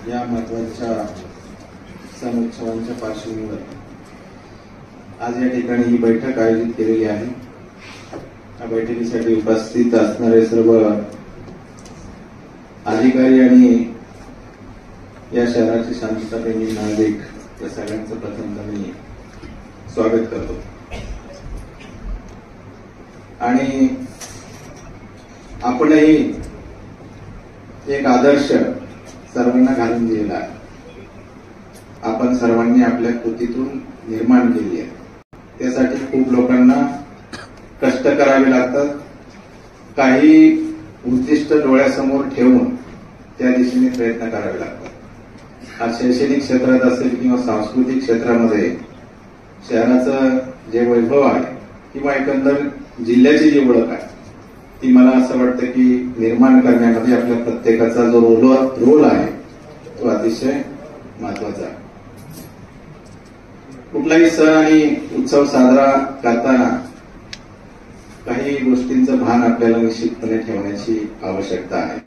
या महत्त्वाच्या सण-उत्सवांच्या पार्श्वभूमीवर आज या ठिकाणी ही बैठक आयोजित केलेली आहे। या बैठकीसाठी उपस्थित असणारे सर्व अधिकारी आणि या शहराचे शांतताप्रेमी नागरिक या सगळ्यांचं प्रथमतः मी स्वागत करतो आणि आपणही एक आदर्श सर्वांना घालून दिलेला आहे। आपण सर्वांनी आपल्या कृतीतून निर्माण केली आहे। त्यासाठी खूप लोकांना कष्ट करावे लागतात, काही उद्दिष्ट डोळ्यासमोर ठेवून त्या दिशेने प्रयत्न करावे लागतात। आज शैक्षणिक क्षेत्रात असेल किंवा सांस्कृतिक क्षेत्रामध्ये शहराचं जे वैभव आहे किंवा एकंदर जिल्ह्याची जी ओळख आहे ती मला असं वाटतं की निर्माण करण्यामध्ये आपल्या प्रत्येकाचा जो रोल आहे तो अतिशय महत्वाचा आहे। कुठलाही सण आणि उत्सव साजरा करताना काही गोष्टींचं भान आपल्याला निश्चितपणे ठेवण्याची आवश्यकता आहे।